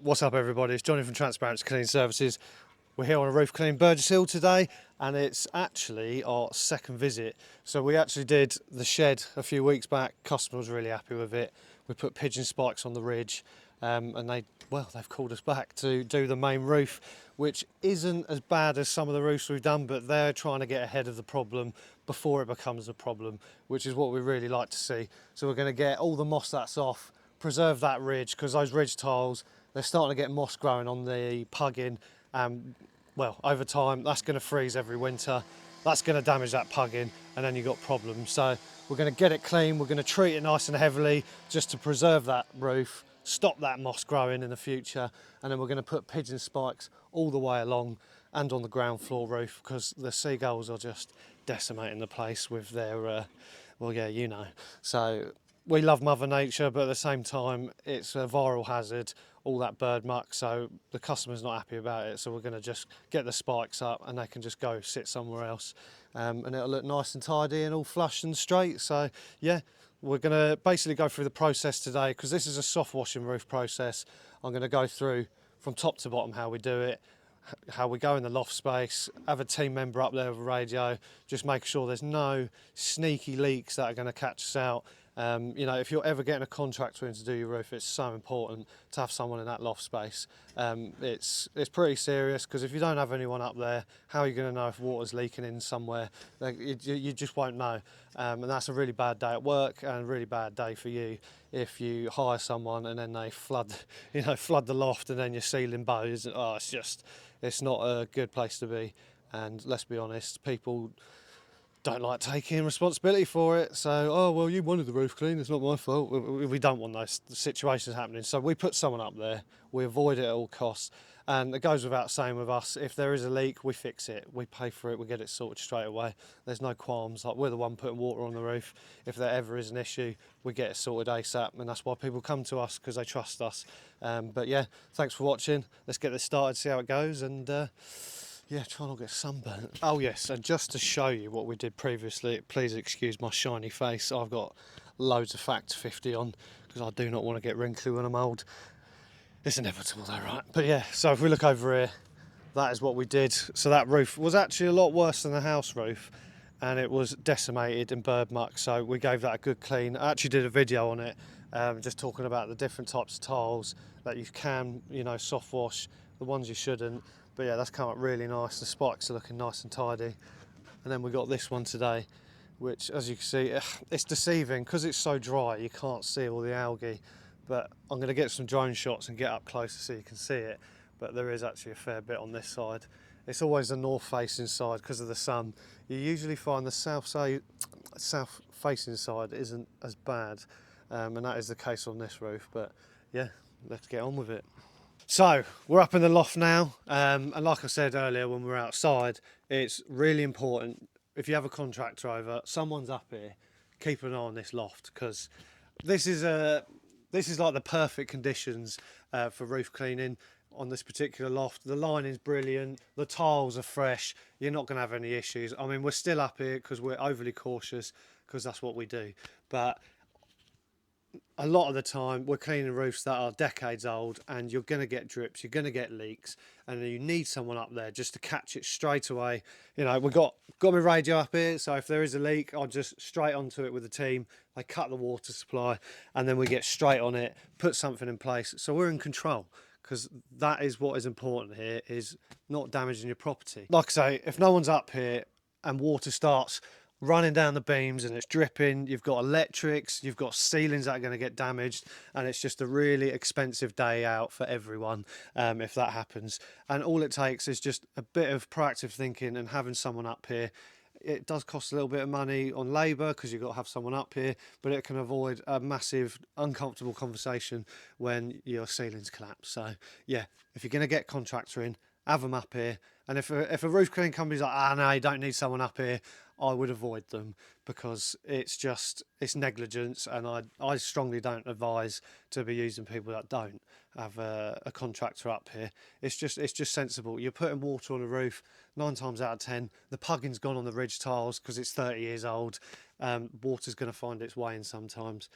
What's up everybody, it's Johnny from Transparency Cleaning Services. We're here on a roof clean Burgess Hill today, and it's actually our second visit. So we actually did the shed a few weeks back. Customer was really happy with it. We put pigeon spikes on the ridge, and they've called us back to do the main roof, which isn't as bad as some of the roofs we've done, but they're trying to get ahead of the problem before it becomes a problem, which is what we really like to see. So we're going to get all the moss that's off, preserve that ridge, because those ridge tiles, they're starting to get moss growing on the pugging. Well, over time, that's going to freeze every winter. That's going to damage that pugging, and then you've got problems. So we're going to get it clean. We're going to treat it nice and heavily just to preserve that roof, stop that moss growing in the future. And then we're going to put pigeon spikes all the way along and on the ground floor roof, because the seagulls are just decimating the place with their, well, yeah, you know. So we love Mother Nature, but at the same time, it's a viral hazard, all that bird muck, so the customer's not happy about it. So we're going to just get the spikes up and they can just go sit somewhere else, and it'll look nice and tidy and all flush and straight. So yeah, we're going to basically go through the process today, because this is a soft washing roof process. I'm going to go through from top to bottom how we do it, how we go in the loft space, have a team member up there with a radio, just make sure there's no sneaky leaks that are going to catch us out. You know, if you're ever getting a contractor in to do your roof, it's so important to have someone in that loft space. It's pretty serious, because if you don't have anyone up there, how are you going to know if water's leaking in somewhere? You just won't know, and that's a really bad day at work and a really bad day for you if you hire someone and then they flood the loft, and then your ceiling bows. Oh, it's not a good place to be. And let's be honest, people don't like taking responsibility for it. So, oh, well, you wanted the roof clean, it's not my fault. We don't want those situations happening. So we put someone up there, we avoid it at all costs. And it goes without saying with us, if there is a leak, we fix it. We pay for it, we get it sorted straight away. There's no qualms, like we're the one putting water on the roof. If there ever is an issue, we get it sorted ASAP, and that's why people come to us, because they trust us. But yeah, thanks for watching. Let's get this started, see how it goes, and yeah, try not to get sunburnt. Oh yes, and just to show you what we did previously, please excuse my shiny face. I've got loads of Factor 50 on, because I do not want to get wrinkly when I'm old. It's inevitable though, right? But yeah, so if we look over here, that is what we did. So that roof was actually a lot worse than the house roof, and it was decimated in bird muck, so we gave that a good clean. I actually did a video on it, just talking about the different types of tiles that you can, soft wash, the ones you shouldn't. But yeah, that's come up really nice. The spikes are looking nice and tidy. And then we got this one today, which, as you can see, it's deceiving because it's so dry, you can't see all the algae. But I'm going to get some drone shots and get up closer so you can see it. But there is actually a fair bit on this side. It's always the north facing side because of the sun. You usually find the south facing side isn't as bad, and that is the case on this roof. But yeah, let's get on with it. So we're up in the loft now, and like I said earlier when we were outside, it's really important, if you have a contractor over, someone's up here, keep an eye on this loft, because this is like the perfect conditions for roof cleaning on this particular loft. The lining's brilliant, the tiles are fresh, you're not going to have any issues. I mean, we're still up here because we're overly cautious, because that's what we do, but a lot of the time we're cleaning roofs that are decades old, and you're going to get drips, you're going to get leaks, and you need someone up there just to catch it straight away. We've got my radio up here, so if there is a leak, I'll just straight onto it with the team. They cut the water supply, and then we get straight on it, put something in place, so we're in control, because that is what is important here, is not damaging your property. Like I say, if no one's up here and water starts running down the beams and it's dripping, you've got electrics, you've got ceilings that are going to get damaged, and it's just a really expensive day out for everyone if that happens. And all it takes is just a bit of proactive thinking and having someone up here. It does cost a little bit of money on labour, because you've got to have someone up here, but it can avoid a massive uncomfortable conversation when your ceilings collapse. So yeah, if you're going to get contractor in, have them up here. And if a roof cleaning company's like, no, you don't need someone up here, I would avoid them, because it's negligence, and I strongly don't advise to be using people that don't have a contractor up here. It's just sensible. You're putting water on a roof, 9 times out of 10, the pugging's gone on the ridge tiles because it's 30 years old. Water's going to find its way in sometimes.